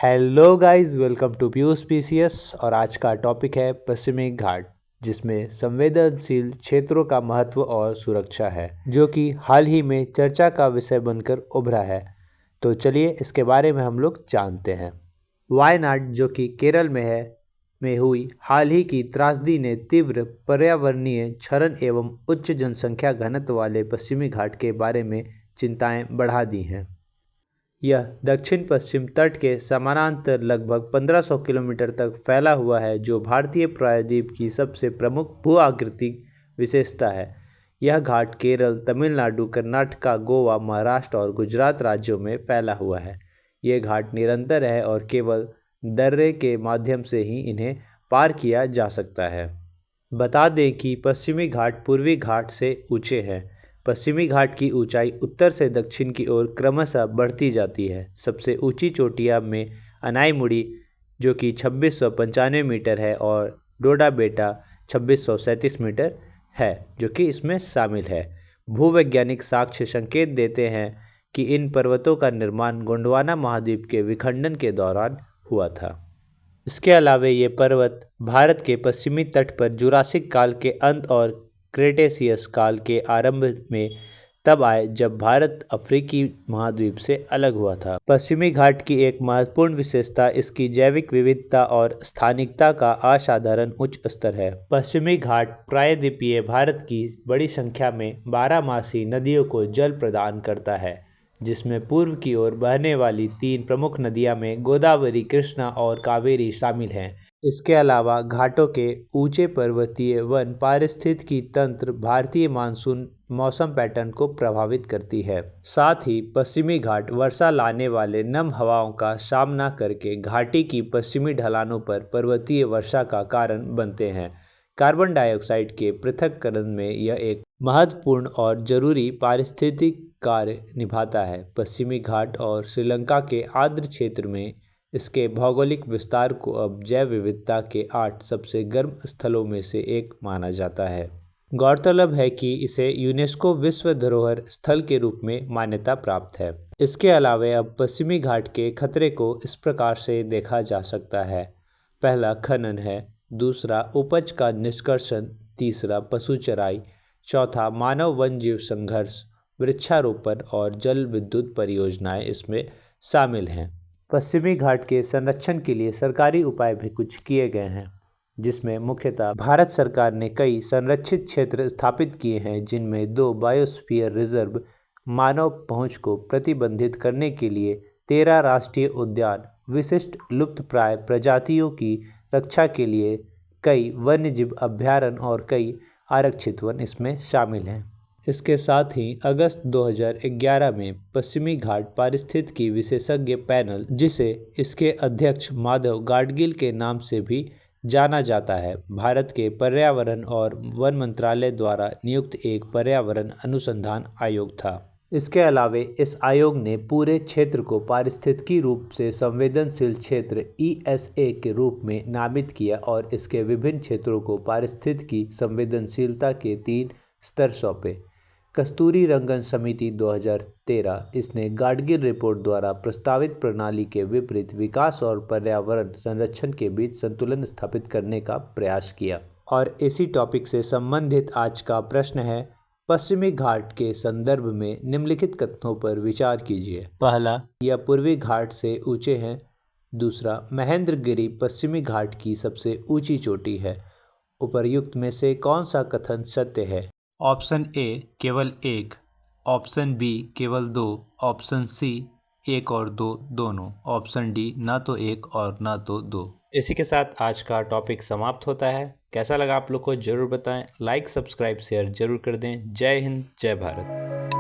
Hello guys, welcome to Piyush PCS. और आज का टॉपिक है पश्चिमी घाट, जिसमें संवेदनशील क्षेत्रों का महत्व और सुरक्षा है, जो कि हाल ही में चर्चा का विषय बनकर उभरा है। तो चलिए इसके बारे में हम लोग जानते हैं। वायनाड, जो कि केरल में हुई हाल ही की त्रासदी ने तीव्र पर्यावरणीय क्षरण एवं उच्च जनसंख्या घनत्व वाले पश्चिमी घाट के बारे में चिंताएं बढ़ा दी हैं। यह दक्षिण पश्चिम तट के समानांतर लगभग 1500 किलोमीटर तक फैला हुआ है, जो भारतीय प्रायद्वीप की सबसे प्रमुख भू-आकृतिक विशेषता है। यह घाट केरल, तमिलनाडु, कर्नाटक, गोवा, महाराष्ट्र और गुजरात राज्यों में फैला हुआ है। ये घाट निरंतर है और केवल दर्रे के माध्यम से ही इन्हें पार किया जा सकता है। बता दें कि पश्चिमी घाट पूर्वी घाट से ऊंचे हैं। पश्चिमी घाट की ऊंचाई उत्तर से दक्षिण की ओर क्रमशः बढ़ती जाती है। सबसे ऊंची चोटियां में अनाईमुड़ी, जो कि 2695 मीटर है, और डोडा बेटा 2637 मीटर है, जो कि इसमें शामिल है। भूवैज्ञानिक साक्ष्य संकेत देते हैं कि इन पर्वतों का निर्माण गोंडवाना महाद्वीप के विखंडन के दौरान हुआ था। इसके अलावा ये पर्वत भारत के पश्चिमी तट पर जुरासिक काल के अंत और क्रेटेशियस काल के आरंभ में तब आए जब भारत अफ्रीकी महाद्वीप से अलग हुआ था। पश्चिमी घाट की एक महत्वपूर्ण विशेषता इसकी जैविक विविधता और स्थानिकता का असाधारण उच्च स्तर है। पश्चिमी घाट प्रायद्वीपीय भारत की बड़ी संख्या में बारहमासी नदियों को जल प्रदान करता है, जिसमें पूर्व की ओर बहने वाली 3 प्रमुख नदियां में गोदावरी, कृष्णा और कावेरी शामिल हैं। इसके अलावा घाटों के ऊंचे पर्वतीय वन पारिस्थितिकी तंत्र भारतीय मानसून मौसम पैटर्न को प्रभावित करती है। साथ ही पश्चिमी घाट वर्षा लाने वाले नम हवाओं का सामना करके घाटी की पश्चिमी ढलानों पर पर्वतीय वर्षा का कारण बनते हैं। कार्बन डाइऑक्साइड के पृथक्करण में यह एक महत्वपूर्ण और जरूरी पारिस्थितिक कार्य निभाता है। पश्चिमी घाट और श्रीलंका के आर्द्र क्षेत्र में इसके भौगोलिक विस्तार को अब जैव विविधता के 8 सबसे गर्म स्थलों में से एक माना जाता है। गौरतलब है कि इसे यूनेस्को विश्व धरोहर स्थल के रूप में मान्यता प्राप्त है। इसके अलावा अब पश्चिमी घाट के खतरे को इस प्रकार से देखा जा सकता है। पहला खनन है, दूसरा उपज का निष्कर्षण, तीसरा पशु चराई, चौथा मानव वन जीव संघर्ष, वृक्षारोपण और जल विद्युत परियोजनाएं इसमें शामिल हैं। पश्चिमी घाट के संरक्षण के लिए सरकारी उपाय भी कुछ किए गए हैं, जिसमें मुख्यतः भारत सरकार ने कई संरक्षित क्षेत्र स्थापित किए हैं, जिनमें 2 बायोस्फीयर रिजर्व, मानव पहुंच को प्रतिबंधित करने के लिए 13 राष्ट्रीय उद्यान, विशिष्ट लुप्तप्राय प्रजातियों की रक्षा के लिए कई वन्यजीव अभयारण्य और कई आरक्षित वन इसमें शामिल हैं। इसके साथ ही अगस्त 2011 में पश्चिमी घाट पारिस्थितिकी विशेषज्ञ पैनल, जिसे इसके अध्यक्ष माधव गाडगिल के नाम से भी जाना जाता है, भारत के पर्यावरण और वन मंत्रालय द्वारा नियुक्त एक पर्यावरण अनुसंधान आयोग था। इसके अलावा इस आयोग ने पूरे क्षेत्र को पारिस्थितिकी रूप से संवेदनशील क्षेत्र ESA के रूप में नामित किया और इसके विभिन्न क्षेत्रों को पारिस्थितिकी संवेदनशीलता के 3 स्तर सौंपे। कस्तूरी रंगन समिति 2013 इसने गाडगिल रिपोर्ट द्वारा प्रस्तावित प्रणाली के विपरीत विकास और पर्यावरण संरक्षण के बीच संतुलन स्थापित करने का प्रयास किया। और इसी टॉपिक से संबंधित आज का प्रश्न है, पश्चिमी घाट के संदर्भ में निम्नलिखित कथनों पर विचार कीजिए। पहला, यह पूर्वी घाट से ऊंचे हैं। दूसरा, महेंद्रगिरी पश्चिमी घाट की सबसे ऊंची चोटी है। उपर्युक्त में से कौन सा कथन सत्य है? ऑप्शन ए केवल 1, ऑप्शन बी केवल 2, ऑप्शन सी 1 और 2 दोनों, ऑप्शन डी ना तो 1 और ना तो 2। इसी के साथ आज का टॉपिक समाप्त होता है। कैसा लगा आप लोग को जरूर बताएं। लाइक, सब्सक्राइब, शेयर जरूर कर दें। जय हिंद, जय भारत।